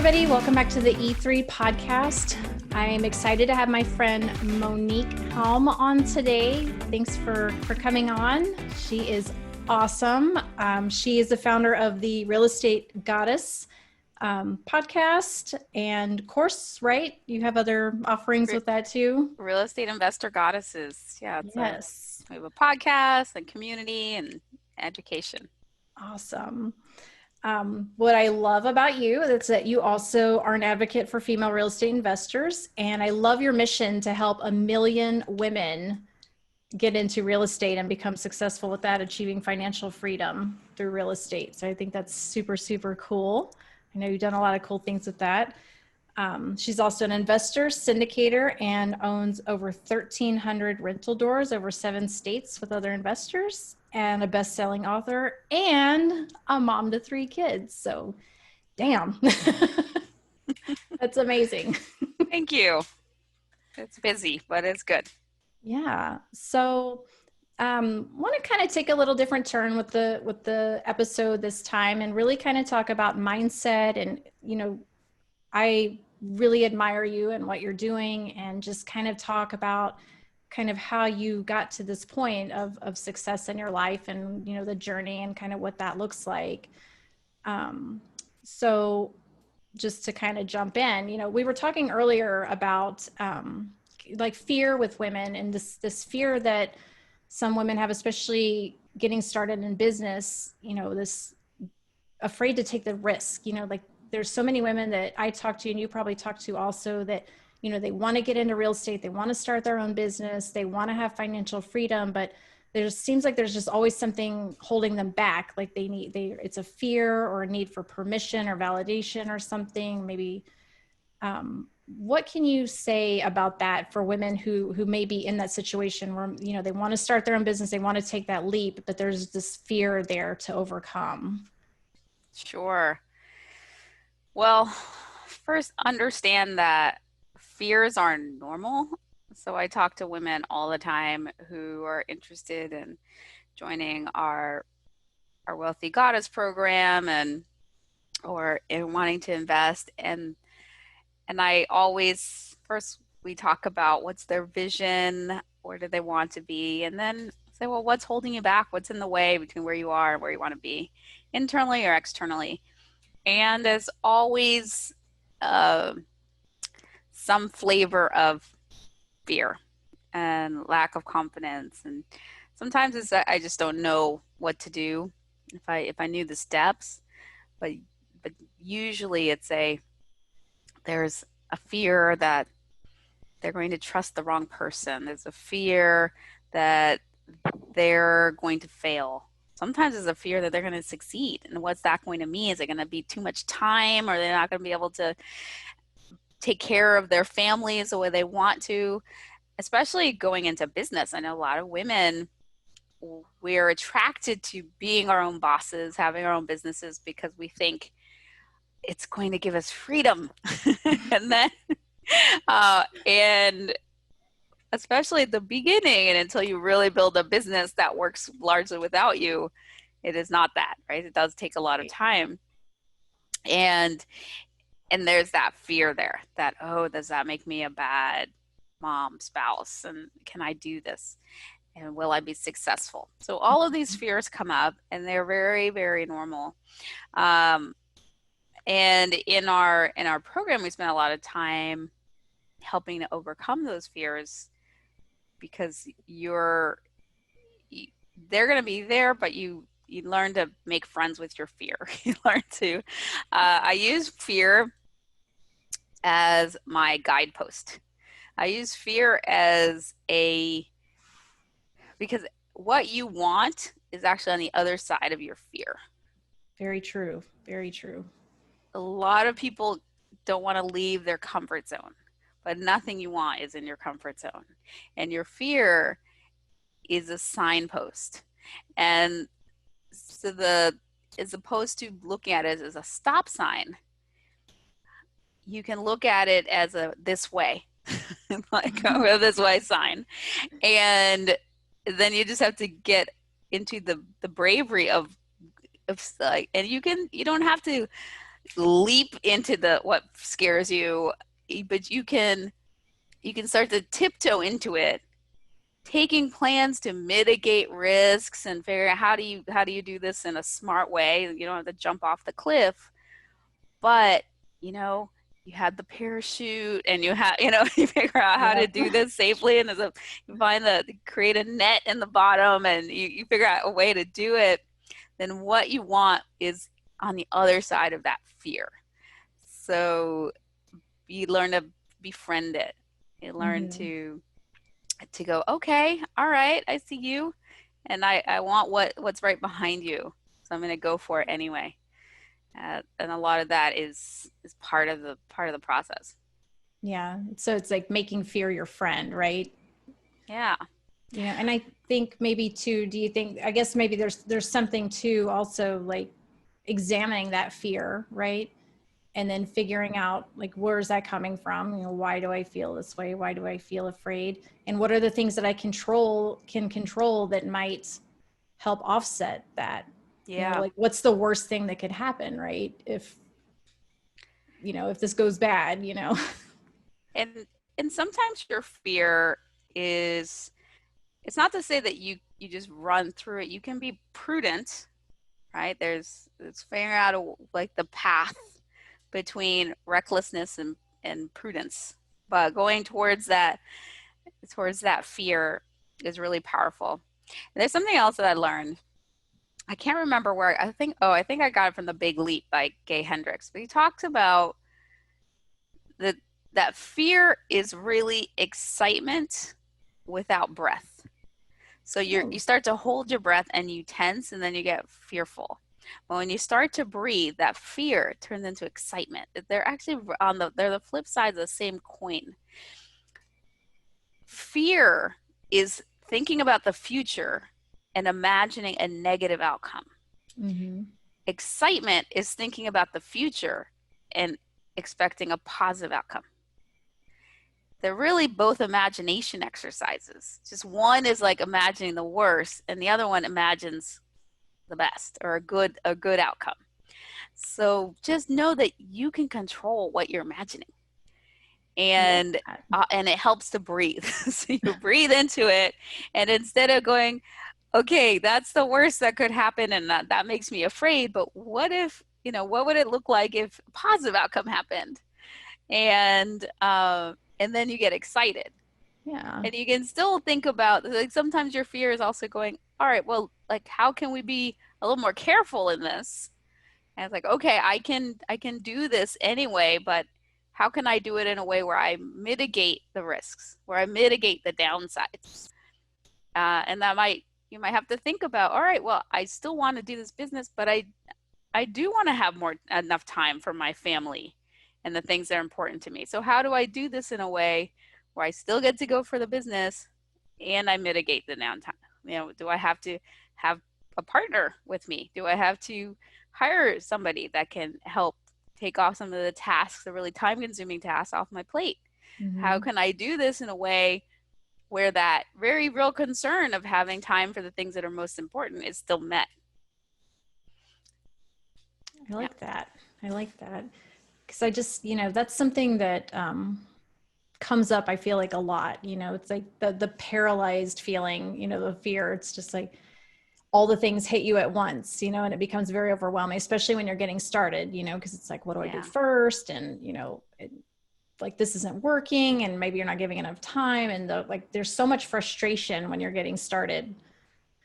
everybody. Welcome back to the E3 podcast. I am excited to have my friend Monick Halm on today. Thanks for coming on. She is awesome. She is the founder of the Real Estate Goddess podcast and course, right? You have other offerings with that too? Real Estate Investor Goddesses. Yeah, Yes. We have a podcast and community and education. Awesome. What I love about you is that you also are an advocate for female real estate investors. And I love your mission to help 1 million women get into real estate and become successful with that, achieving financial freedom through real estate. So I think that's super, super cool. I know you've done a lot of cool things with that. She's also an investor, syndicator, and owns over 1,300 rental doors over 7 states with other investors, and a best-selling author, and a mom to 3 kids. So, damn, that's amazing. Thank you. It's busy, but it's good. Yeah. So, want to kind of take a little different turn with the episode this time, and really kind of talk about mindset. And I really admire you and what you're doing, and just kind of talk about kind of how you got to this point of success in your life, and the journey and kind of what that looks like. So just to kind of jump in, we were talking earlier about like fear with women, and this fear that some women have, especially getting started in business, this afraid to take the risk, like there's so many women that I talk to, and you probably talk to also, that they want to get into real estate, they want to start their own business, they want to have financial freedom, but there seems like there's just always something holding them back. Like it's a fear or a need for permission or validation or something. Maybe what can you say about that for women who may be in that situation where they want to start their own business, they want to take that leap, but there's this fear there to overcome? Sure. Well, first, understand that fears are normal. So I talk to women all the time who are interested in joining our Wealthy Goddess program or in wanting to invest. And I always, first we talk about what's their vision, where do they want to be, and then say, well, what's holding you back? What's in the way between where you are and where you want to be, internally or externally? And as always, some flavor of fear and lack of confidence. And sometimes it's that I just don't know what to do if I knew the steps, but usually there's a fear that they're going to trust the wrong person. There's a fear that they're going to fail. Sometimes there's a fear that they're going to succeed. And what's that going to mean? Is it going to be too much time, or they're not going to be able to take care of their families the way they want to? Especially going into business. I know a lot of women, we're attracted to being our own bosses, having our own businesses, because we think it's going to give us freedom. And then, and especially at the beginning, and until you really build a business that works largely without you, it is not that, right? It does take a lot of time. And there's that fear there that, oh, does that make me a bad mom, spouse? And can I do this? And will I be successful? So all of these fears come up, and they're very, very normal. And in our program, we spend a lot of time helping to overcome those fears, because they're going to be there, but you learn to make friends with your fear. You learn to, I use fear as my guidepost. I use fear because what you want is actually on the other side of your fear. Very true. Very true. A lot of people don't want to leave their comfort zone, but nothing you want is in your comfort zone. And your fear is a signpost. And so as opposed to looking at it as a stop sign, you can look at it as a this way, like a this way sign. And then you just have to get into the bravery of like, and you don't have to leap into the what scares you, but you can start to tiptoe into it, taking plans to mitigate risks and figure out how do you do this in a smart way. You don't have to jump off the cliff, but you know, you had the parachute and you have, you know, you figure out how to Yep. do this safely, and you find the create a net in the bottom, and you figure out a way to do it. Then what you want is on the other side of that fear. So you learn to befriend it. You learn Hmm. to go, okay, all right, I see you, and I want what's right behind you, so I'm going to go for it anyway. And a lot of that is part of the process. Yeah. So it's like making fear your friend, right? Yeah, You know, and I think maybe too, do you think, I guess maybe there's something to also like examining that fear, right? And then figuring out like where's that coming from? You know, why do I feel this way? Why do I feel afraid? And what are the things that I can control that might help offset that? You know, yeah, like what's the worst thing that could happen, right? If, you know, if this goes bad, you know. and sometimes your fear is, it's not to say that you just run through it. You can be prudent, right? It's figuring out like the path between recklessness and prudence, but going towards that fear is really powerful. And there's something else that I learned. I can't remember where, I think I got it from The Big Leap by Gay Hendricks. But he talks about that that fear is really excitement without breath. So Oh. you start to hold your breath and you tense and then you get fearful. But when you start to breathe, that fear turns into excitement. They're actually they're the flip sides of the same coin. Fear is thinking about the future and imagining a negative outcome. Mm-hmm. Excitement is thinking about the future and expecting a positive outcome. They're really both imagination exercises. Just one is like imagining the worst, and the other one imagines the best or a good outcome. So just know that you can control what you're imagining, I like and that. it helps to breathe. So you breathe into it, and instead of going, okay, that's the worst that could happen, and that makes me afraid. But what if, you know, what would it look like if a positive outcome happened? And then you get excited, Yeah. and you can still think about, like, sometimes your fear is also going, all right, well, like, how can we be a little more careful in this? And it's like, okay, I can do this anyway, but how can I do it in a way where I mitigate the risks, where I mitigate the downsides? And that might, you might have to think about, all right, well, I still want to do this business, but I do want to have more enough time for my family and the things that are important to me. So how do I do this in a way where I still get to go for the business and I mitigate the downtime? You know, do I have to have a partner with me? Do I have to hire somebody that can help take off some of the tasks, the really time consuming tasks off my plate? How Mm-hmm. can I do this in a way where that very real concern of having time for the things that are most important is still met? I Yeah. like that. I like that. Because I just, you know, that's something that comes up, I feel like a lot, you know, it's like the paralyzed feeling, you know, the fear. It's just like all the things hit you at once, you know, and it becomes very overwhelming, especially when you're getting started, you know, because it's like, what do I do Yeah. first? And, you know, like this isn't working and maybe you're not giving enough time. And like, there's so much frustration when you're getting started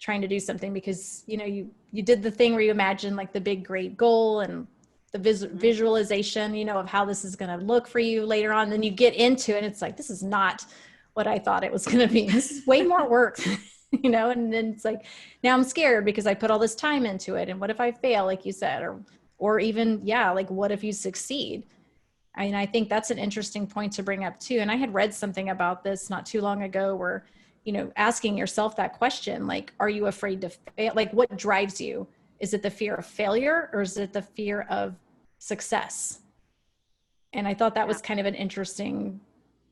trying to do something because, you know, you did the thing where you imagine like the big, great goal and the Mm-hmm. visualization, you know, of how this is going to look for you later on. Then you get into it and it's like, this is not what I thought it was going to be. This is way more work, you know? And then it's like, now I'm scared because I put all this time into it. And what if I fail, like you said, or even, yeah, like what if you succeed? And I think that's an interesting point to bring up too. And I had read something about this not too long ago where, you know, asking yourself that question, like, are you afraid to fail? Like, what drives you? Is it the fear of failure or is it the fear of success? And I thought that Yeah. was kind of an interesting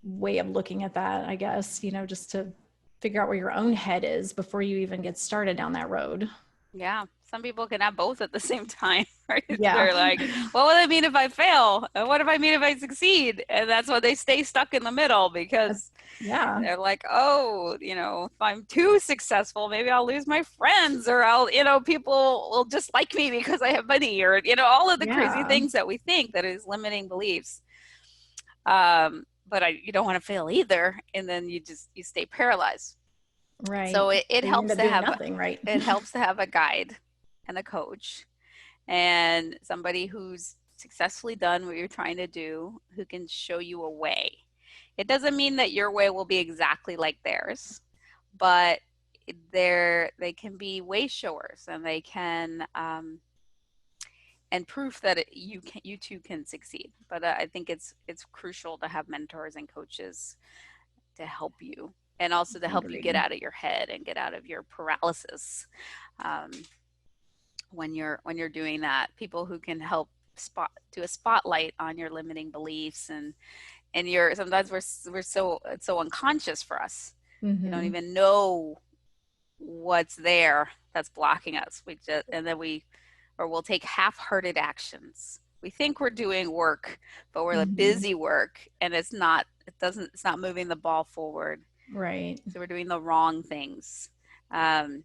way of looking at that, I guess, you know, just to figure out where your own head is before you even get started down that road. Yeah, some people can have both at the same time, right? Yeah. They're like, what will it mean if I fail? And what if I mean if I succeed? And that's why they stay stuck in the middle because Yeah. they're like, oh, if I'm too successful, maybe I'll lose my friends or people will just like me because I have money or, all of the crazy Yeah. things that we think that is limiting beliefs. But you don't want to fail either. And then you stay paralyzed. So Right. it So you end helps up to doing have nothing, right? it helps to have a guide and a coach and somebody who's successfully done what you're trying to do, who can show you a way. It doesn't mean that your way will be exactly like theirs, but they can be way showers, and they can and proof that you too can succeed. But I think it's crucial to have mentors and coaches to help you, and also to I help you get agree. out of your head and get out of your paralysis. Um, when you're doing that, people who can help do a spotlight on your limiting beliefs, and sometimes we're so it's so unconscious for us. We don't Hmm. even know what's there that's blocking us. We just and then we or we'll take half-hearted actions. We think we're doing work, but we're the Hmm. busy work, and it's not moving the ball forward. Right. So we're doing the wrong things. Um,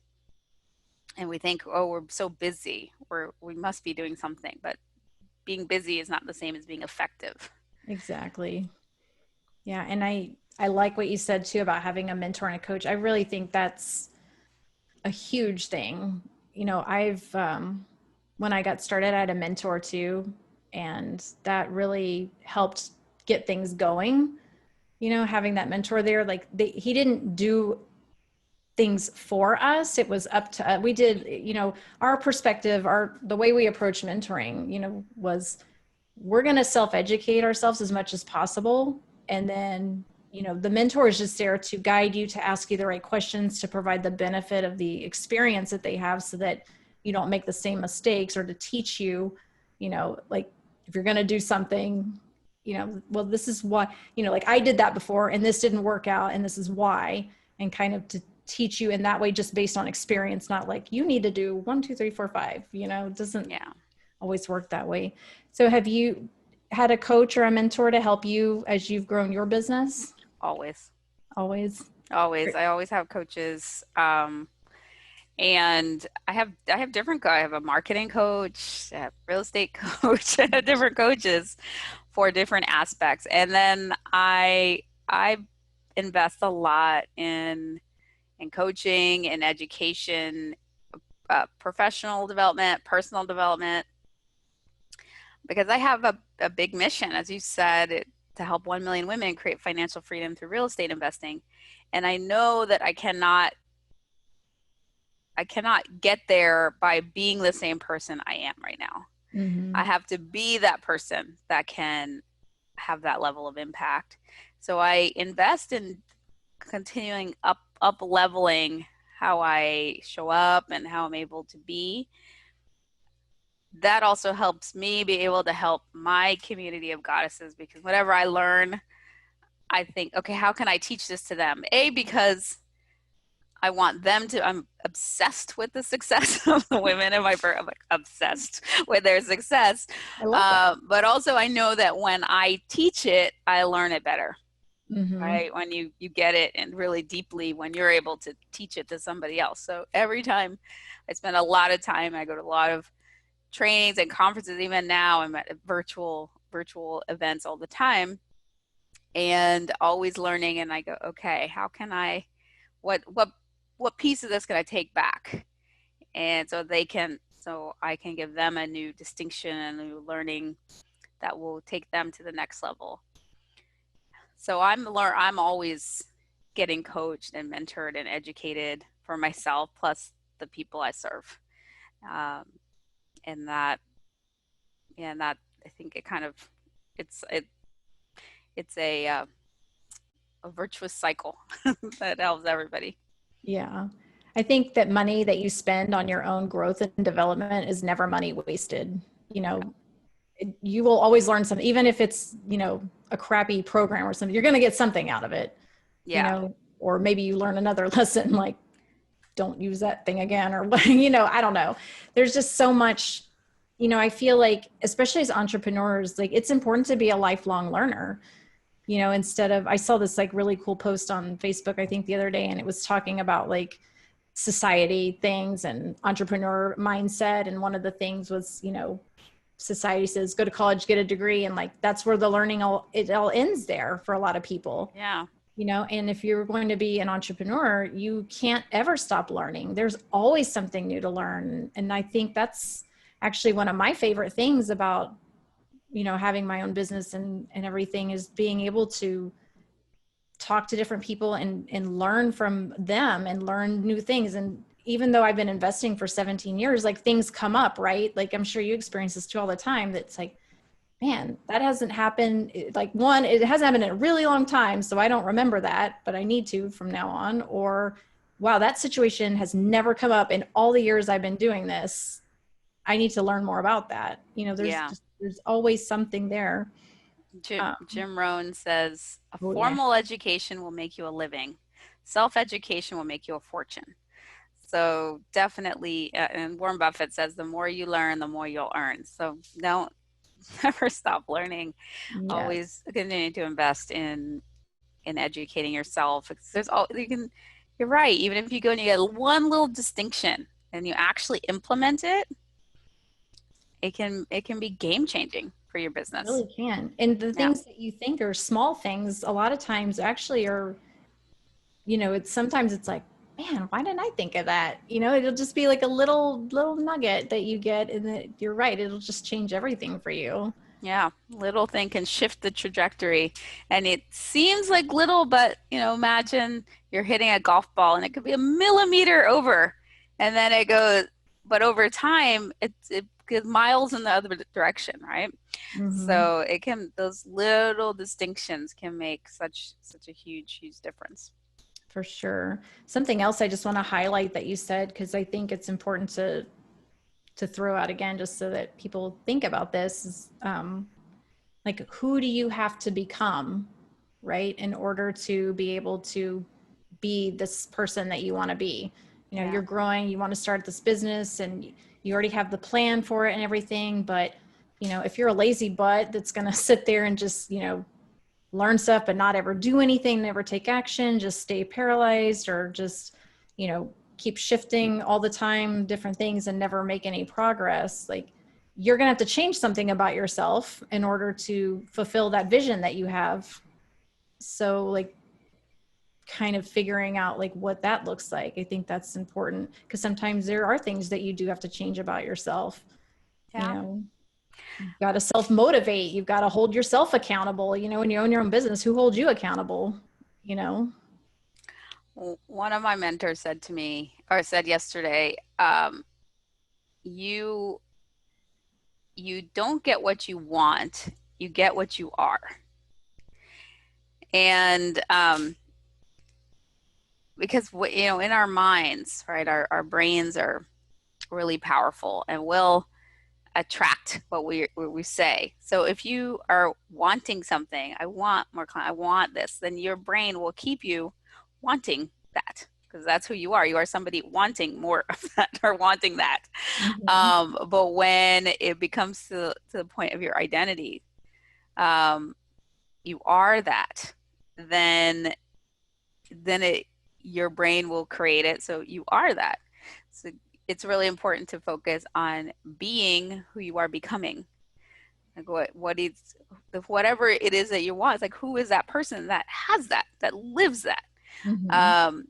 and we think, oh, we're so busy, we must be doing something, but being busy is not the same as being effective. Exactly. Yeah. And I like what you said too about having a mentor and a coach. I really think that's a huge thing. I've when I got started, I had a mentor too, and that really helped get things going. Having that mentor there, like he didn't do things for us. It was up to us. We did, our perspective, the way we approach mentoring, was we're going to self-educate ourselves as much as possible. And then, the mentor is just there to guide you, to ask you the right questions, to provide the benefit of the experience that they have so that you don't make the same mistakes, or to teach you, like if you're going to do something, well, this is why, like I did that before and this didn't work out and this is why, and kind of to teach you in that way, just based on experience, not like you need to do 1, 2, 3, 4, 5, it doesn't Yeah, always work that way. So have you had a coach or a mentor to help you as you've grown your business? always. Always. Always. I always have coaches. And I have different I have a marketing coach, I have a real estate coach, I have different coaches for different aspects. And then I invest a lot in coaching and education, professional development, personal development, because I have a big mission, as you said, to help 1 million women create financial freedom through real estate investing. And I know that I cannot get there by being the same person I am right now. I Mm-hmm. have to be that person that can have that level of impact. So I invest in continuing up leveling how I show up and how I'm able to be. That also helps me be able to help my community of goddesses, because whatever I learn, I think, okay, how can I teach this to them? Because I want them to, I'm obsessed with the success of the women in my I'm like obsessed with their success. I love that. But also I know that when I teach it, I learn it better, Mm-hmm. right? When you get it and really deeply, when you're able to teach it to somebody else. So every time I spend a lot of time, I go to a lot of trainings and conferences. Even now I'm at virtual events all the time, and always learning. And I go, okay, how can I, what piece of this can I take back? And so I can give them a new distinction and a new learning that will take them to the next level. So I'm always getting coached and mentored and educated for myself, plus the people I serve. Um, and that, yeah, and that, I think it kind of, it's it it's a virtuous cycle that helps everybody. Yeah. I think that money that you spend on your own growth and development is never money wasted. You know, you will always learn something, even if it's, a crappy program or something, you're going to get something out of it, Yeah, or maybe you learn another lesson. Like, don't use that thing again, or you know, I don't know. There's just so much, you know, I feel like, especially as entrepreneurs, like it's important to be a lifelong learner, you know, instead of, I saw this like really cool post on Facebook, I think the other day, and it was talking about like society things and entrepreneur mindset. And one of the things was, you know, society says go to college, get a degree, and like that's where the learning it all ends there for a lot of people. Yeah. You know, and if you're going to be an entrepreneur, you can't ever stop learning. There's always something new to learn. And I think that's actually one of my favorite things about, you know, having my own business and everything, is being able to talk to different people and learn from them and learn new things. And even though I've been investing for 17 years, like things come up, right? Like I'm sure you experience this too all the time. That's like, man, that hasn't happened. Like one, it hasn't happened in a really long time, so I don't remember that, but I need to from now on. Or, wow, that situation has never come up in all the years I've been doing this. I need to learn more about that. You know, Yeah. there's always something there. Jim Rohn says a Oh yeah, formal education will make you a living. Self-education will make you a fortune. So definitely, and Warren Buffett says the more you learn, the more you'll earn. So don't never stop learning. yes, Always continue to invest in educating yourself. There's all you can. You're right. Even if you go and you get one little distinction and you actually implement it, it can be game changing for your it business. really can. And the Yeah. things that you think are small things, a lot of times actually are, you know, it's sometimes it's like, man, why didn't I think of that? You know, it'll just be like a little nugget that you get, and that you're right, it'll just change everything for you. Yeah, little thing can shift the trajectory. And it seems like little, but imagine you're hitting a golf ball and it could be a millimeter over. And then it goes, but over time, it goes miles in the other direction, right? Hmm. So those little distinctions can make such a huge difference. For sure. Something else I just want to highlight that you said, because I think it's important to throw out again, just so that people think about this, is like, who do you have to become, right, in order to be able to be this person that you want to be? You know, Yeah. you're growing, you want to start this business, and you already have the plan for it and everything, but you know, if you're a lazy butt that's going to sit there and just, you know, learn stuff but not ever do anything, never take action, just stay paralyzed, or just, you know, keep shifting all the time, different things, and never make any progress, like you're going to have to change something about yourself in order to fulfill that vision that you have. So like, kind of figuring out like what that looks like, I think that's important, because sometimes there are things that you do have to change about yourself. You Yeah. know, you've got to self motivate, you've got to hold yourself accountable. You know, when you own your own business, who holds you accountable? You know. One of my mentors said to me, or said yesterday, you you don't get what you want, you get what you are. And because in our minds, right, our brains are really powerful and will attract what we say. So if you are wanting something, I want more client, I want this, then your brain will keep you wanting that, because that's who you are. You are somebody wanting more of that or wanting that. Mhm. But when it becomes to the point of your identity, um, you are that, then it your brain will create it, so you are that. So it's really important to focus on being who you are becoming. Like whatever it is that you want, it's like, who is that person that has that lives that? Mhm.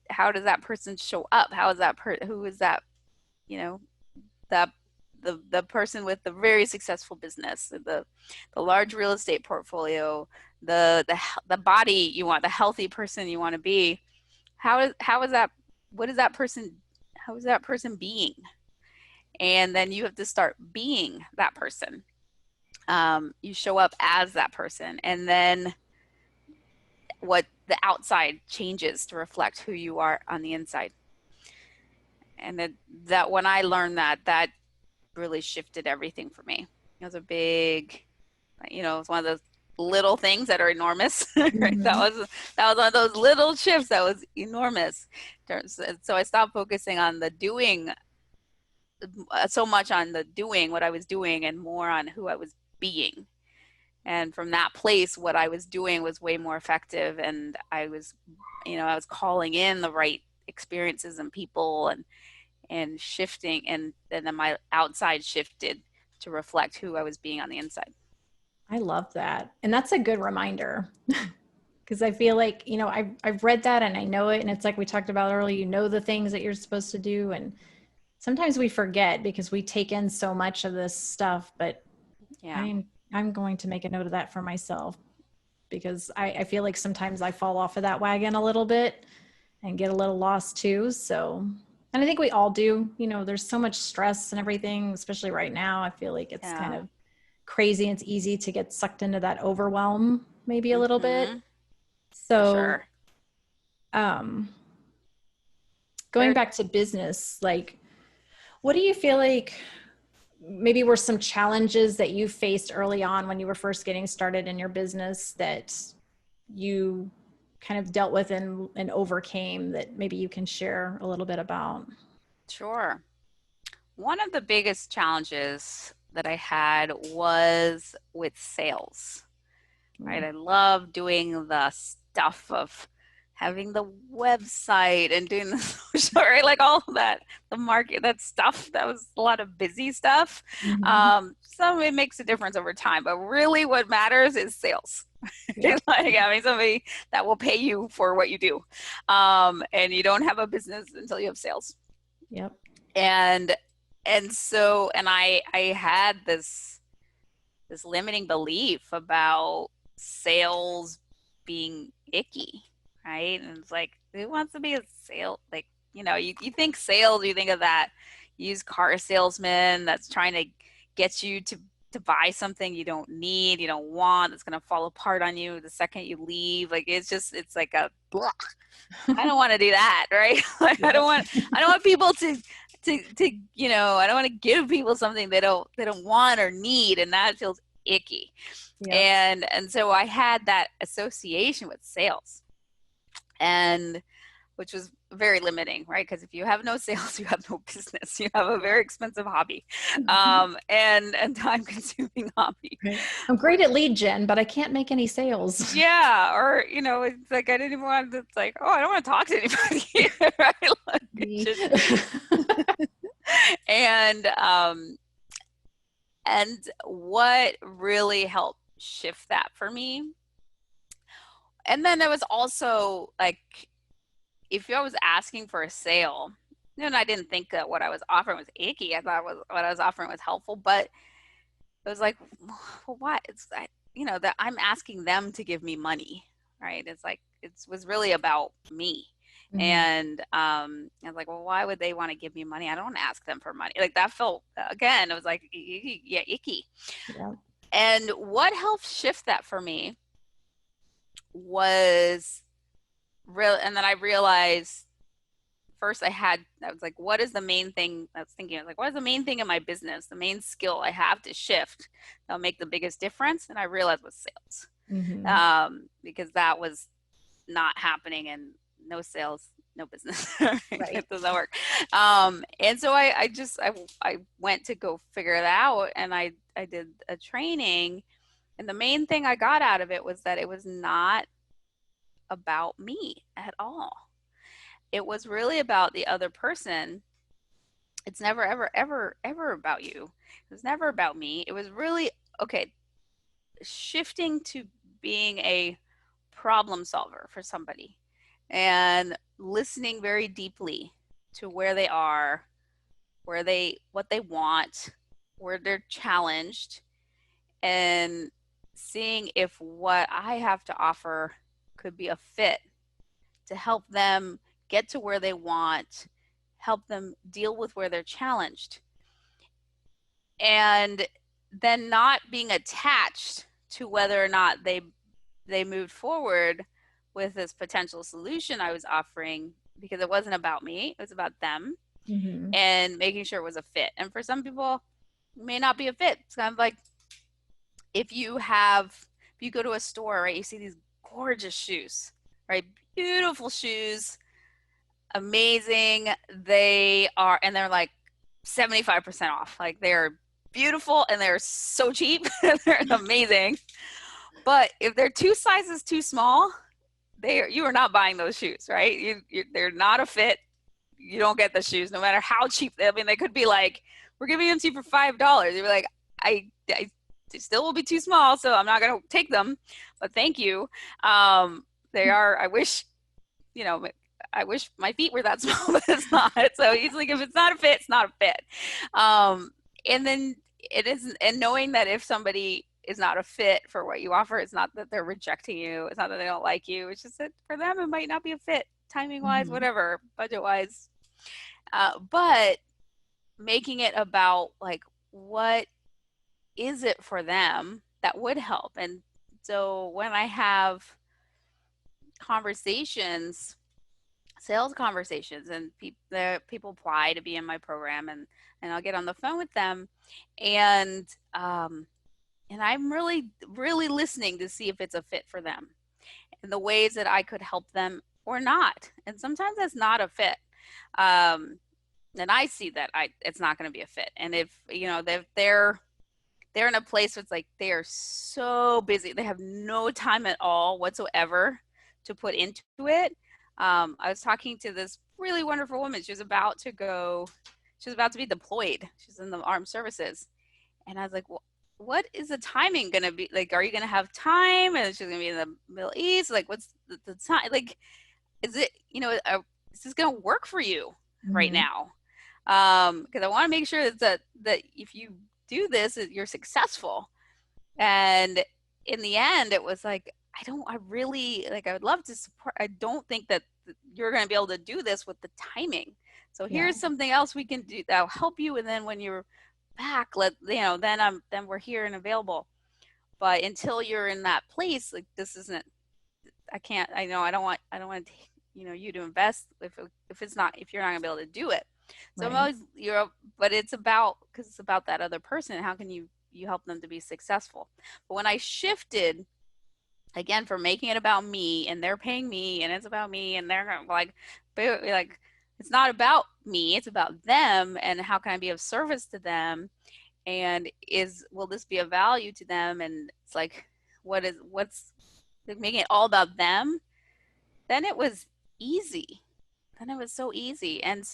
How does that person show up? How is who is that, you know that the person with the very successful business, the large real estate portfolio, the body you want, the healthy person you want to be. How is that? What is that person? How is that person being? And then you have to start being that person. You show up as that person, and then what the outside changes to reflect who you are on the inside. And that when I learned that really shifted everything for me. It was a big, it was one of those. little things that are enormous. Right? Mm-hmm. That was one of those little shifts that was enormous. So I stopped focusing on the doing, so much on the doing, what I was doing, and more on who I was being. And from that place, what I was doing was way more effective, and I was, I was calling in the right experiences and people, and shifting, and then my outside shifted to reflect who I was being on the inside. I love that. And that's a good reminder because I feel like, I've read that and I know it. And it's like we talked about earlier, the things that you're supposed to do. And sometimes we forget because we take in so much of this stuff. But Yeah. I'm going to make a note of that for myself because I feel like sometimes I fall off of that wagon a little bit and get a little lost too. So, and I think we all do, there's so much stress and everything, especially right now. I feel like it's kind Yeah. of crazy. It's easy to get sucked into that overwhelm maybe a little bit. Mm-hmm. For So, sure. um, going There, back to business, like, what do you feel like maybe were some challenges that you faced early on when you were first getting started in your business that you kind of dealt with and overcame that maybe you can share a little bit about? sure. One of the biggest challenges that I had was with sales, right? Mm. I love doing the stuff of having the website and doing the social, right? Like all of that, the market, that stuff, that was a lot of busy stuff. Mhm. Some of it makes a difference over time, but really what matters is sales. Yep. Like having somebody that will pay you for what you do. And you don't have a business until you have sales. Yep. And I had this limiting belief about sales being icky, right? And it's like, who wants to be a sale? Like, you think sales, you think of that used car salesman that's trying to get you to buy something you don't need, you don't want, that's going to fall apart on you the second you leave. Like, it's like a blah. I don't want to do that, right? Like, Yep. I don't want people to I don't want to give people something they don't want or need, and that feels icky. Yep. And so I had that association with sales, and which was very limiting, right? Because if you have no sales, you have no business. You have a very expensive hobby, Mhm. and time consuming hobby. Right. I'm great at lead gen, but I can't make any sales. Yeah, or it's like I didn't even want. It's like, oh, I don't want to talk to anybody, right? Like, it Me. just and and what really helped shift that for me, and then there was also like, if I was asking for a sale, and I didn't think that what I was offering was icky. I thought what I was offering was helpful, but it was like, well, what? It's that I'm asking them to give me money, right? It's like it was really about me. Mhm. And I was like, well, why would they want to give me money? I don't ask them for money. Like that felt, again, it was like, yeah, icky. Yep. And what helped shift that for me was real. And then I realized, first I was like, what is the main thing? I was thinking, I was like, what is the main thing in my business, the main skill I have to shift that'll make the biggest difference? And I realized was sales, Mhm. because that was not happening, and no sales, no business. Right. It doesn't work. And so I went to go figure it out, and I did a training, and the main thing I got out of it was that it was not about me at all. It was really about the other person. It's never, ever, ever, ever about you. It was never about me. It was really, okay, shifting to being a problem solver for somebody and listening very deeply to where they are, what they want, where they're challenged, and seeing if what I have to offer could be a fit to help them get to where they want, help them deal with where they're challenged. And then not being attached to whether or not they moved forward with this potential solution I was offering, because it wasn't about me, it was about them, Mhm. and making sure it was a fit. And for some people, it may not be a fit. It's kind of like, if you go to a store, right, you see these gorgeous shoes, right? Beautiful shoes, amazing. They are, and they're like 75% off. Like they're beautiful and they're so cheap. They're amazing. But if they're two sizes too small, you are not buying those shoes, right? They're not a fit. You don't get the shoes, no matter how cheap. I mean, they could be like, we're giving them to you for $5. You're like, I still will be too small, so I'm not going to take them. But thank you. They are. I wish, you know, I wish my feet were that small, but it's not. So it's like, if it's not a fit, it's not a fit. And then it isn't. And knowing that if somebody is not a fit for what you offer, it's not that they're rejecting you. It's not that they don't like you. It's just that for them, it might not be a fit, timing wise, Mm-hmm. whatever, budget wise. But making it about like, what is it for them that would help? And so when I have conversations, sales conversations, and people apply to be in my program, and I'll get on the phone with them, and I'm really really listening to see if it's a fit for them and the ways that I could help them or not. And sometimes that's not a fit. And I see that it's not going to be a fit. And if they're in a place where it's like they are so busy, they have no time at all whatsoever to put into it. I was talking to this really wonderful woman. She was about to be deployed. She's in the armed services. And I was like, well, what is the timing going to be? Like, are you going to have time? And she's going to be in the Middle East. Like, what's the time? Like, is it, is this going to work for you right Mm-hmm. now? Because I want to make sure that if you do this, you're successful. And in the end, it was like, I would love to support. I don't think that you're going to be able to do this with the timing. So Yeah. here's something else we can do that'll help you. And then when you're back, then we're here and available. But until you're in that place, like this isn't, I can't, I know, I don't want to, you to invest if you're not gonna be able to do it. So I'm Right. always, but because it's about that other person. How can you help them to be successful? But when I shifted again from making it about me and they're paying me and it's about me and they're like, it's not about me, it's about them and how can I be of service to them, and will this be of value to them? And it's like, what's like making it all about them? Then it was easy. Then it was so easy and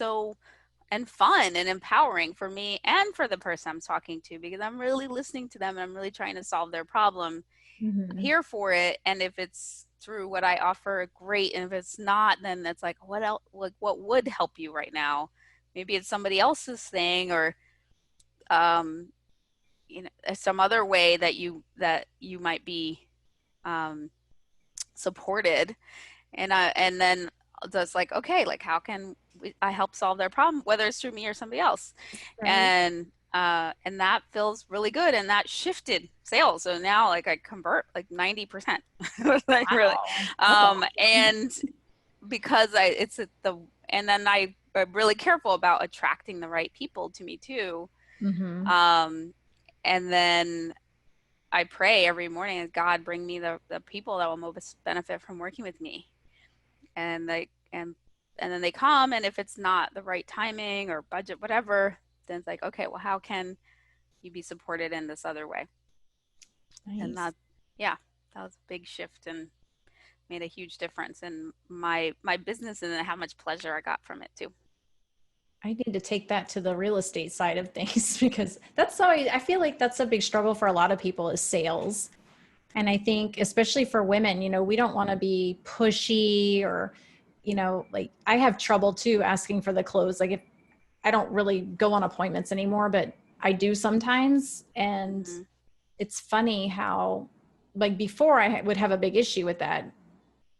fun and empowering for me and for the person I'm talking to, because I'm really listening to them and I'm really trying to solve their problem. I'm Mm-hmm. here for it. And if it's through what I offer, great. And if it's not, then it's like, what else? Like, what would help you right now? Maybe it's somebody else's thing, or um, some other way that you might be um, supported. And then just like, okay, like how can I help solve their problem, whether it's through me or somebody else. Right. And that feels really good, and that shifted sales. So now like I convert like 90%. Like really. Wow. That's awesome. And because and then I'm really careful about attracting the right people to me too. Mm-hmm. um and then I pray every morning, God, bring me the people that will most benefit from working with me. And then they come, and if it's not the right timing or budget, whatever, then it's like, okay, well, how can you be supported in this other way? And Nice. that, yeah, that was a big shift and made a huge difference in my business, and then how much pleasure I got from it too. I need to take that to the real estate side of things because that's always, I feel like that's a big struggle for a lot of people is sales. And I think, especially for women, we don't want to be pushy or, like I have trouble too asking for the close. Like if I don't really go on appointments anymore, but I do sometimes. And Mm-hmm. it's funny how, like before I would have a big issue with that.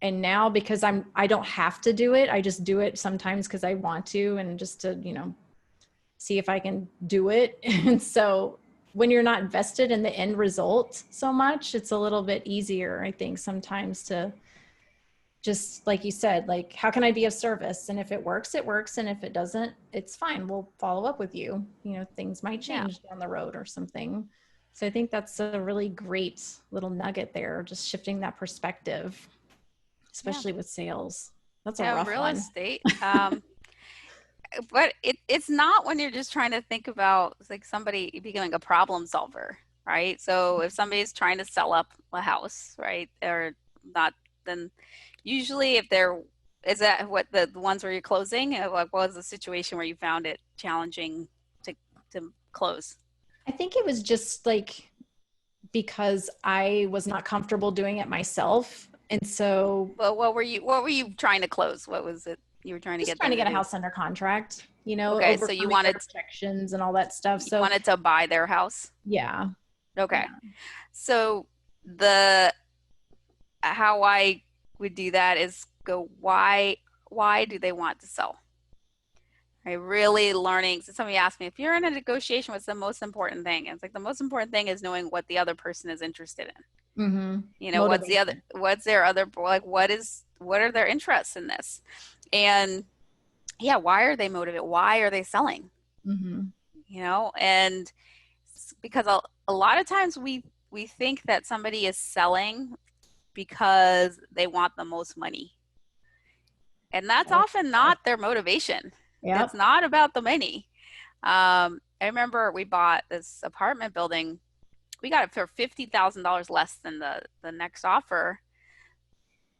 And now because I don't have to do it. I just do it sometimes because I want to and just to, see if I can do it. And so when you're not vested in the end result so much, it's a little bit easier, I think, sometimes to just, like you said, like, how can I be of service? And if it works, it works. And if it doesn't, it's fine. We'll follow up with you. Things might Yeah. change down the road or something. So I think that's a really great little nugget there, just shifting that perspective, Yeah. especially with sales. That's a Yeah, rough real one. estate. But it's not when you're just trying to think about like somebody becoming a problem solver, right? So if somebody's trying to sell up a house, right, or not, then usually if they're is that what the ones where you're closing? Like, what was the situation where you found it challenging to close? I think it was just like because I was not comfortable doing it myself. And so Well, what were you trying to close? What was it you were trying to just get trying them to to get a do? house under contract, Okay, so you overcoming their wanted objections and all that stuff. you So wanted to buy their house? yeah, Okay. yeah, So the how I would do that is go why do they want to sell? I really learning. So somebody asked me if you're in a negotiation, what's the most important thing? And it's like the most important thing is knowing what the other person is interested in. mm-hmm. You know, Motivation. what's their other like what are their interests in this? And yeah, why are they motivated? Why are they selling? Mm-hmm. You know, and because a lot of times we think that somebody is selling because they want the most money. And that's often not their motivation. It's Yep. not about the money. I remember we bought this apartment building. We got it for $50,000 less than the next offer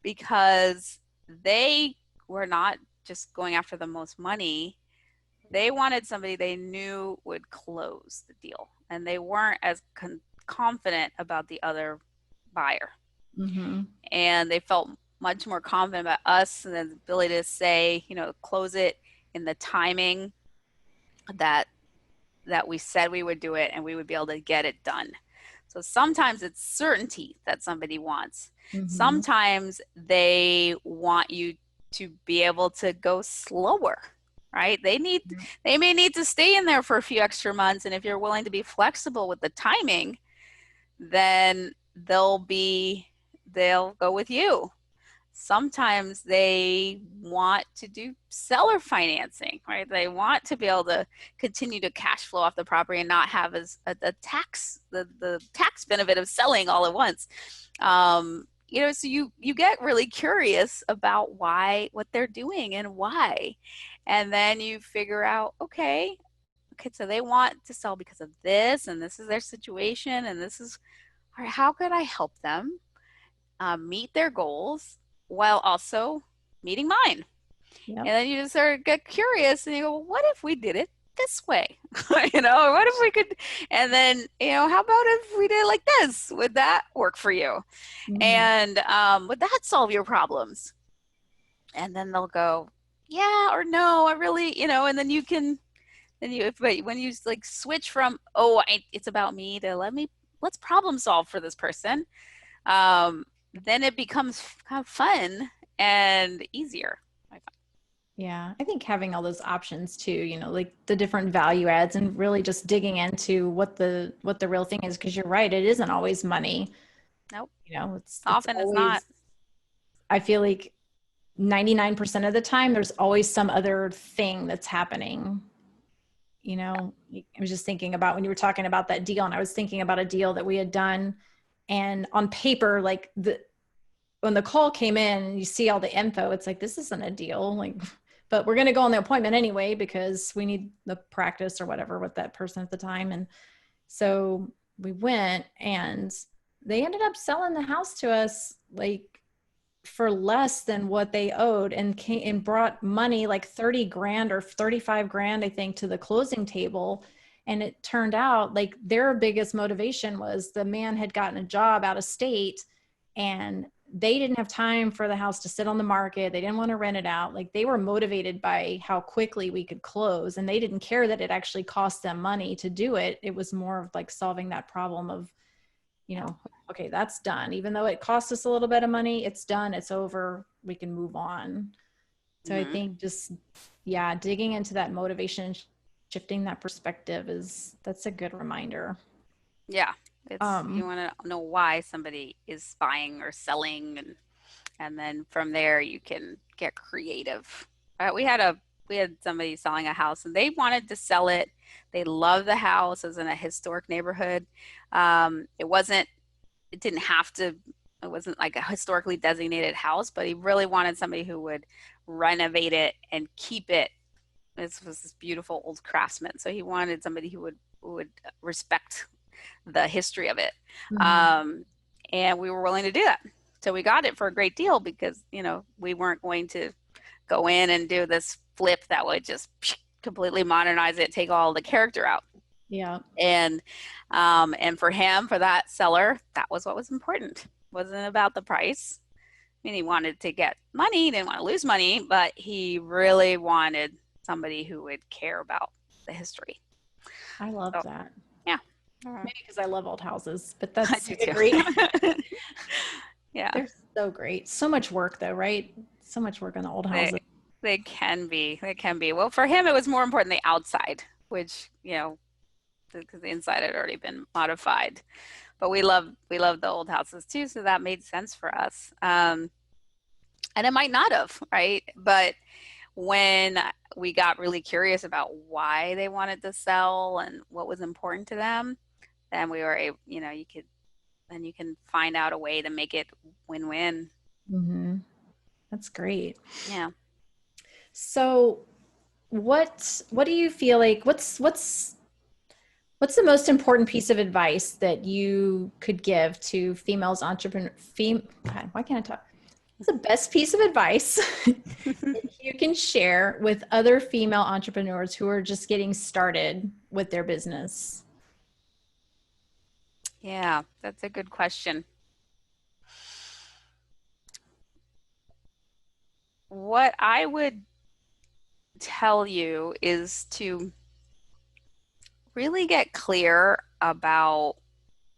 because they were not just going after the most money. They wanted somebody they knew would close the deal, and they weren't as confident about the other buyer. Mm-hmm. And they felt much more confident about us and the ability to say, you know, close it in the timing that we said we would do it and we would be able to get it done. So sometimes it's certainty that somebody wants. Mm-hmm. Sometimes they want you to be able to go slower, right? They may need to stay in there for a few extra months, and if you're willing to be flexible with the timing, then they'll go with you. Sometimes they want to do seller financing, right? They want to be able to continue to cash flow off the property and not have as a tax the tax benefit of selling all at once. You know, so you get really curious about what they're doing and why, and then you figure out, okay, so they want to sell because of this, and this is their situation, and this is all right. How could I help them meet their goals while also meeting mine? Yep. And then you just sort of get curious and you go, well, what if we did it this way? You know, what if we could, and then, you know, how about if we did it like this? Would that work for you? Mm-hmm. And would that solve your problems? And then they'll go, yeah, or no, I really, you know, and then you can, then you, but when you like switch from, it's about me to let's problem solve for this person, um, then it becomes kind of fun and easier. Yeah, I think having all those options too, like the different value adds and really just digging into what the real thing is, because you're right, it isn't always money. Nope. It's Often it's not. always, I feel like 99% of the time there's always some other thing that's happening. I was just thinking about when you were talking about that deal, and I was thinking about a deal that we had done, and on paper, like when the call came in and you see all the info, it's like, this isn't a deal. Like, but we're going to go on the appointment anyway, because we need the practice or whatever with that person at the time. And so we went, and they ended up selling the house to us, like for less than what they owed, and came and brought money like 30 grand or 35 grand, I think, to the closing table. And it turned out like their biggest motivation was the man had gotten a job out of state, and they didn't have time for the house to sit on the market. They didn't want to rent it out. Like, they were motivated by how quickly we could close, and they didn't care that it actually cost them money to do it. It was more of like solving that problem of, okay, that's done. Even though it cost us a little bit of money, it's done, it's over, we can move on. So I Mm-hmm. think just, yeah, digging into that motivation, shifting that perspective that's a good reminder. Yeah. It's you Um, want to know why somebody is buying or selling, and then from there you can get creative. We had somebody selling a house and they wanted to sell it. They love the house. It was in a historic neighborhood. It didn't have to, it wasn't like a historically designated house, but he really wanted somebody who would renovate it and keep it. This was this beautiful old craftsman. So he wanted somebody who would respect the history of it. Mhm. Um, and we were willing to do that. So we got it for a great deal because, we weren't going to go in and do this flip that would just completely modernize it, take all the character out. Yeah. And for him, for that seller, that was what was important. It wasn't about the price. I mean, he wanted to get money, he didn't want to lose money, but he really wanted somebody who would care about the history. I love So, that. yeah. Maybe because I love old houses, but I that's do a great. too. Yeah. They're so great. So much work though, right? So much work on the old They houses. they can be. They can be. Well, for him, it was more important the outside, which, because the inside had already been modified. But we love the old houses too, so that made sense for us. And it might not have, right? But when we got really curious about why they wanted to sell and what was important to them, then we were able, you can find out a way to make it win-win. Hmm. That's great. Yeah. So, what do you feel like? What's the most important piece of advice that you could give to females entrepreneur? God, why can't I talk? What's the best piece of advice that you can share with other female entrepreneurs who are just getting started with their business? Yeah, that's a good question. What I would tell you is to really get clear about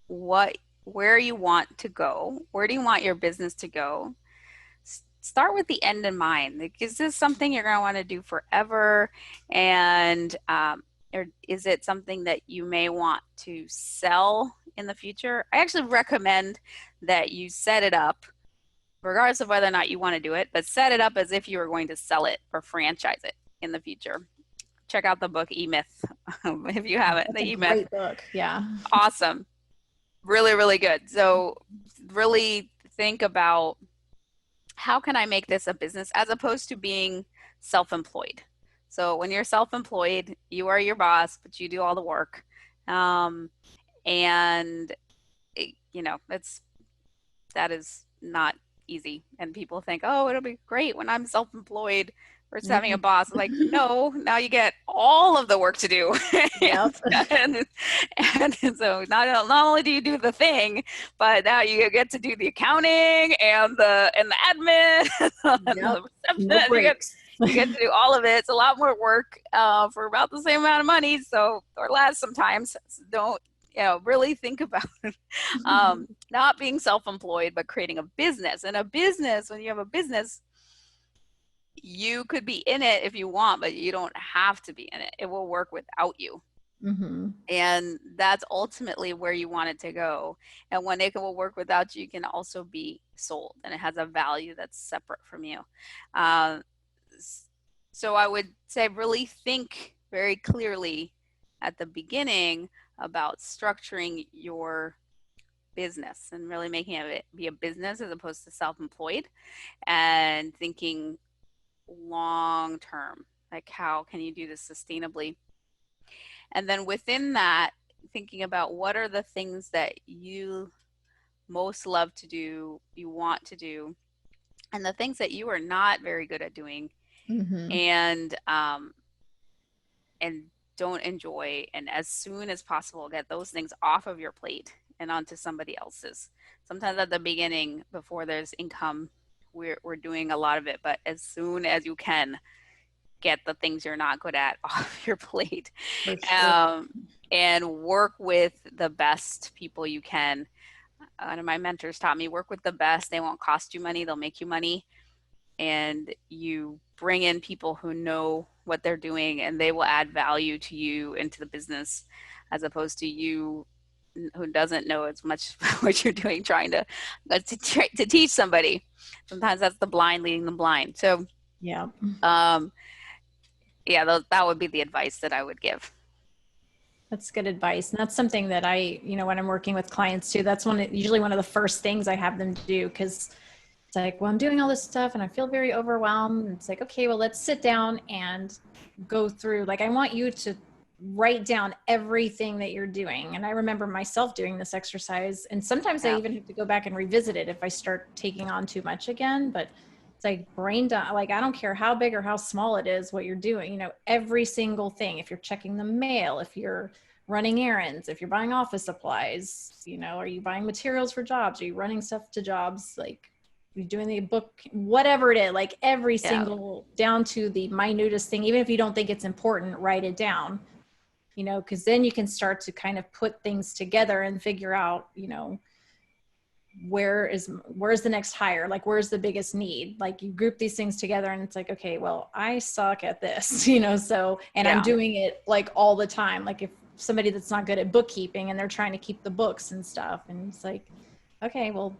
where you want to go. Where do you want your business to go? Start with the end in mind. Like, is this something you're going to want to do forever? And or is it something that you may want to sell in the future? I actually recommend that you set it up, regardless of whether or not you want to do it, but set it up as if you were going to sell it or franchise it in the future. Check out the book E-Myth if you haven't. The That's a E-Myth. great book. Yeah. Awesome. Really, really good. So really think about, how can I make this a business as opposed to being self-employed? So when you're self-employed, you are your boss, but you do all the work. Um, and that is not easy. And people think, oh, it'll be great when I'm self-employed versus having a Mhm. boss. Like, no, now you get all of the work to do. Yep. and, and so not only do you do the thing, but now you get to do the accounting and the admin and Yep. the reception. No You get breaks. you get to do all of it. It's a lot more work for about the same amount of money. So, or less sometimes. So don't, really think about not being self-employed, but creating a business. And a business, when you have a business, you could be in it if you want, but you don't have to be in it. It will work without you. Hmm. And that's ultimately where you want it to go. And when it will work without you, you can also be sold and it has a value that's separate from you. Uh, so I would say really think very clearly at the beginning about structuring your business and really making it be a business as opposed to self-employed, and thinking long term, like how can you do this sustainably, and then within that, thinking about what are the things that you most love to do, you want to do, and the things that you are not very good at doing, Hmm. and and don't enjoy, and as soon as possible get those things off of your plate and onto somebody else's. Sometimes at the beginning, before there's income, we're doing a lot of it, but as soon as you can, get the things you're not good at off your plate, For sure. um, and work with the best people you can. One of my mentors taught me, work with the best. They won't cost you money, they'll make you money. And you bring in people who know what they're doing and they will add value to you into the business, as opposed to you who doesn't know as much what you're doing trying to teach somebody. Sometimes that's the blind leading the blind. So Yeah. um, yeah, that would be the advice that I would give. That's good advice. And that's something that when I'm working with clients too, that's usually one of the first things I have them do. Cause it's like, well, I'm doing all this stuff and I feel very overwhelmed. And it's like, okay, well, let's sit down and go through, like, I want you to write down everything that you're doing. And I remember myself doing this exercise, and sometimes I Yeah. even have to go back and revisit it if I start taking on too much again. But it's like brain dump. Like, I don't care how big or how small it is, what you're doing, every single thing. If you're checking the mail, if you're running errands, if you're buying office supplies, are you buying materials for jobs? Are you running stuff to jobs? Like, you're doing the book, whatever it is, like every Yeah. single, down to the minutest thing. Even if you don't think it's important, write it down, because then you can start to kind of put things together and figure out, where's the next hire? Like, where's the biggest need? Like, you group these things together and it's like, okay, well, I suck at this, so, and I'm Yeah. doing it like all the time. Like, if somebody that's not good at bookkeeping and they're trying to keep the books and stuff, and it's like, okay, well,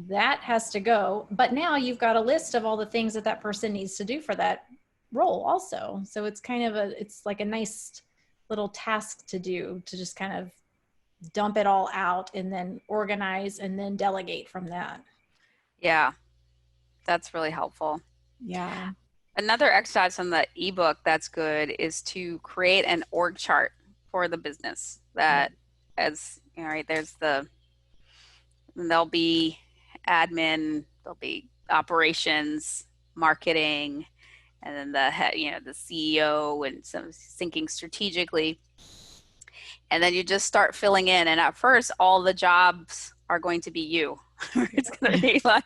that has to go. But now you've got a list of all the things that person needs to do for that role also. So it's kind of it's like a nice little task to do, to just kind of dump it all out and then organize and then delegate from that. Yeah. That's really helpful. Yeah. Another exercise from the ebook that's good is to create an org chart for the business that, as you know, right, there'll be admin, there'll be operations, marketing, and then the head, the CEO, and some thinking strategically. And then you just start filling in. And at first, all the jobs are going to be you. It's going to be like,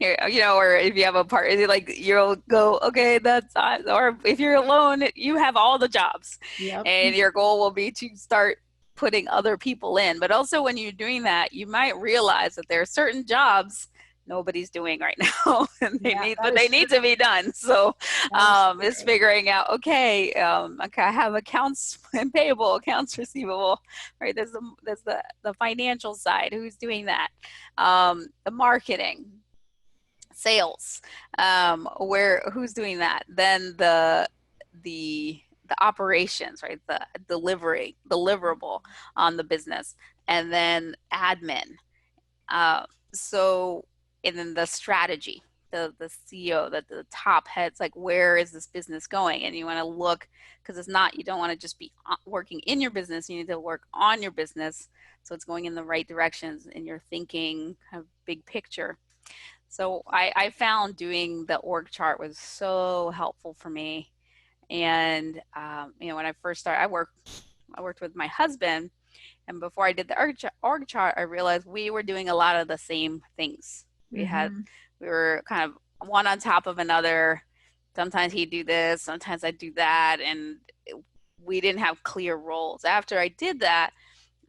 or if you have a partner, like you'll go, okay, that's not, or if you're alone, you have all the jobs. Yep. And your goal will be to start putting other people in. But also when you're doing that, you might realize that there are certain jobs nobody's doing right now, and Yeah, they need to be done. So it's true. figuring out, okay, I have accounts payable, accounts receivable, right? There's the financial side. Who's doing that? The marketing, sales, who's doing that? Then the operations, right? The deliverable on the business, and then admin. So, and then the strategy, the CEO, the top heads, like, where is this business going? And you want to look, because you don't want to just be working in your business. You need to work on your business so it's going in the right directions and you're thinking kind of big picture. So I found doing the org chart was so helpful for me. And when I first started, I worked with my husband. And before I did the org chart, I realized we were doing a lot of the same things. We were kind of one on top of another. Sometimes he'd do this, sometimes I'd do that. And we didn't have clear roles. After I did that,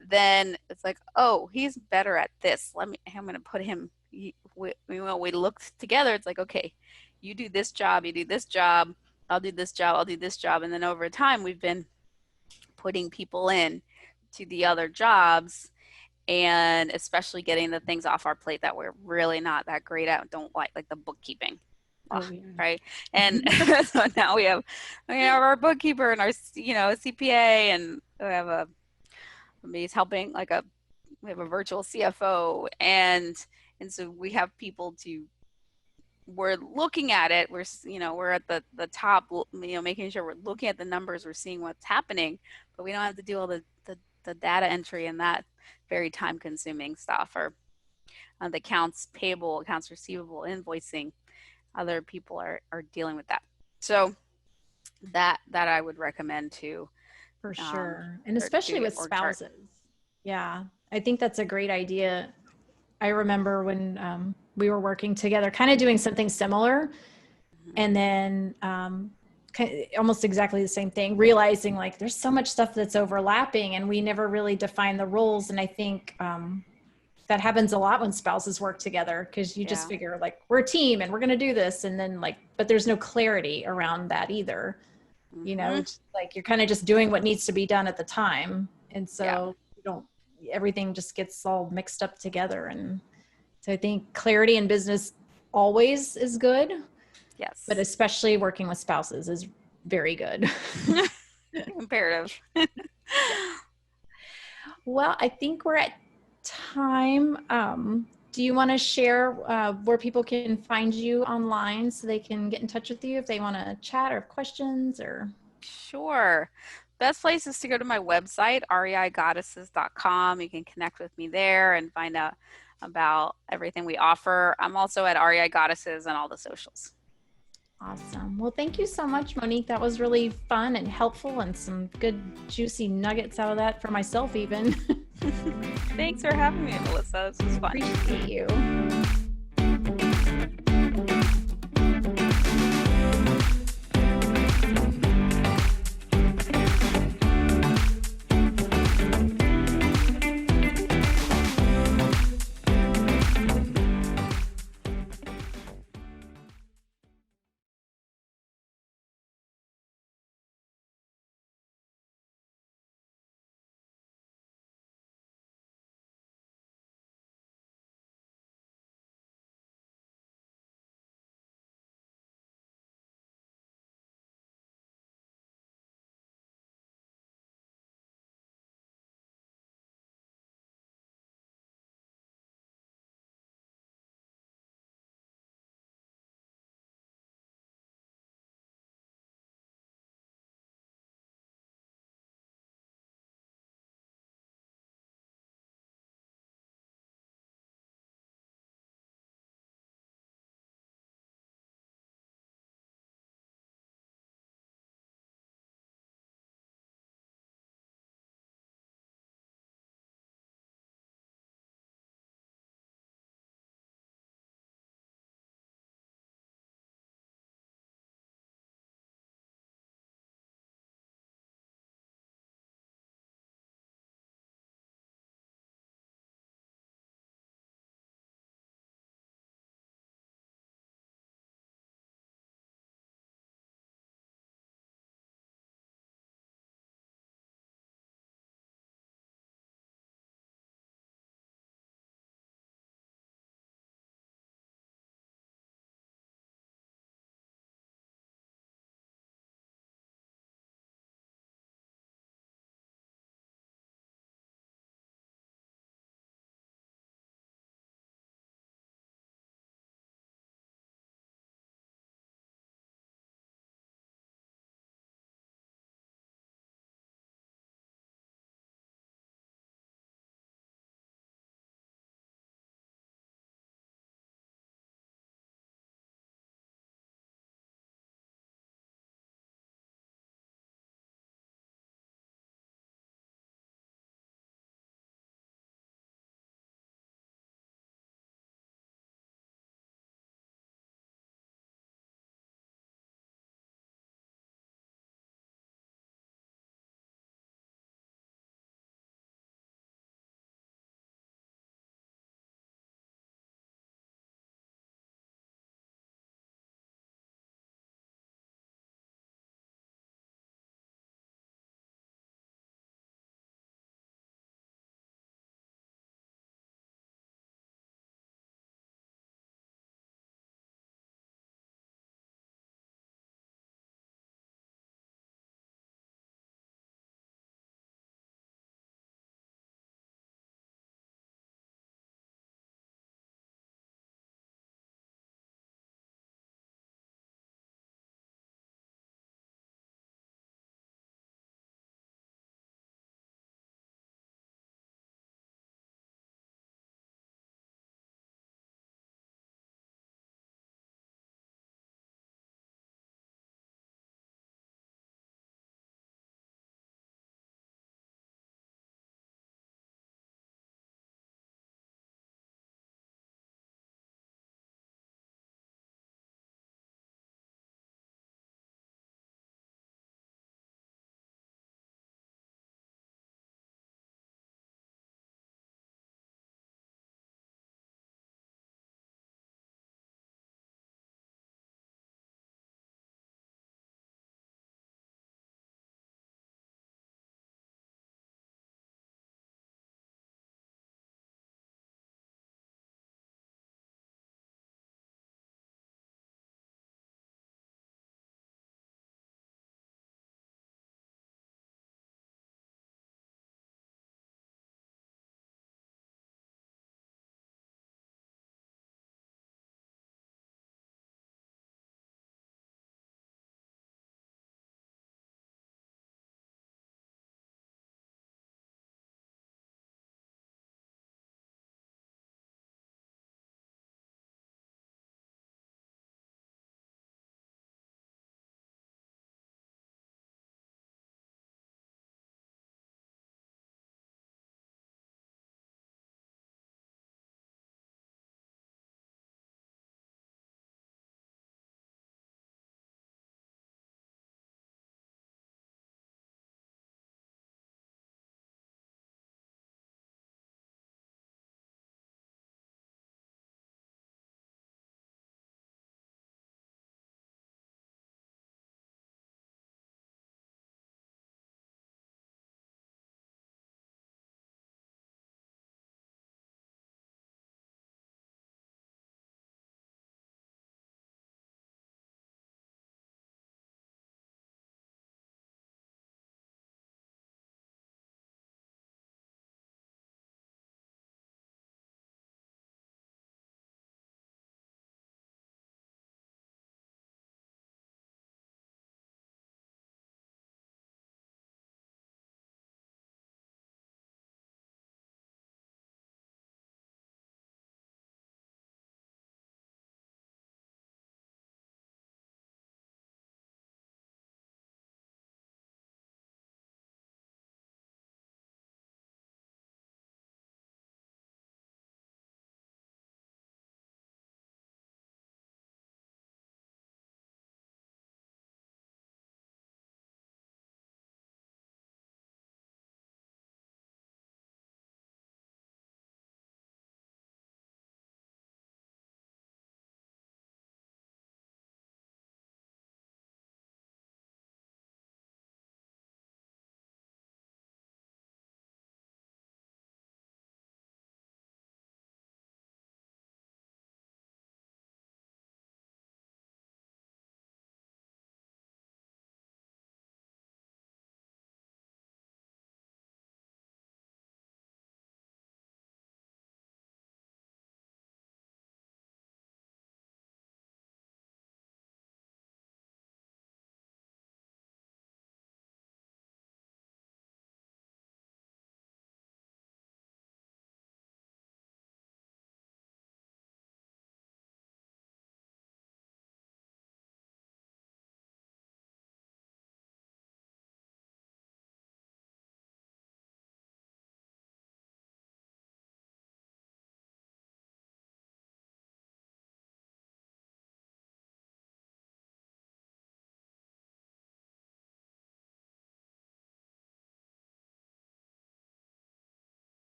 then it's like, oh, he's better at this. I'm going to put him, when we looked together, it's like, okay, you do this job, I'll do this job. And then over time, we've been putting people in to the other jobs, and especially getting the things off our plate that we're really not that great at, don't like the bookkeeping. Right. And so now we have our bookkeeper and our CPA, and we have he's helping, we have a virtual CFO, and so we have people we're looking at it, we're at the top, making sure we're looking at the numbers, we're seeing what's happening, but we don't have to do all the data entry and that very time consuming stuff, or the accounts payable, accounts receivable, invoicing. Other people are dealing with that. So that I would recommend too. For sure. And especially with spouses. Yeah, I think that's a great idea. I remember when we were working together, kind of doing something similar, and then almost exactly the same thing, realizing like there's so much stuff that's overlapping and we never really define the roles. And I think that happens a lot when spouses work together, because you just figure like, we're a team and we're going to do this. And then but there's no clarity around that either. It's like, you're kind of just doing what needs to be done at the time. And so everything just gets all mixed up together. And so I think clarity in business always is good. Yes. But especially working with spouses is very good. Imperative. Well, I think we're at time. Do you want to share where people can find you online so they can get in touch with you if they want to chat or have questions or? Sure. Best place is to go to my website, reigoddesses.com. You can connect with me there and find out about everything we offer. I'm also at REI Goddesses on all the socials. Awesome. Well, thank you so much, Monique. That was really fun and helpful and some good juicy nuggets out of that for myself even. Thanks for having me, Melissa. This was fun. Appreciate you.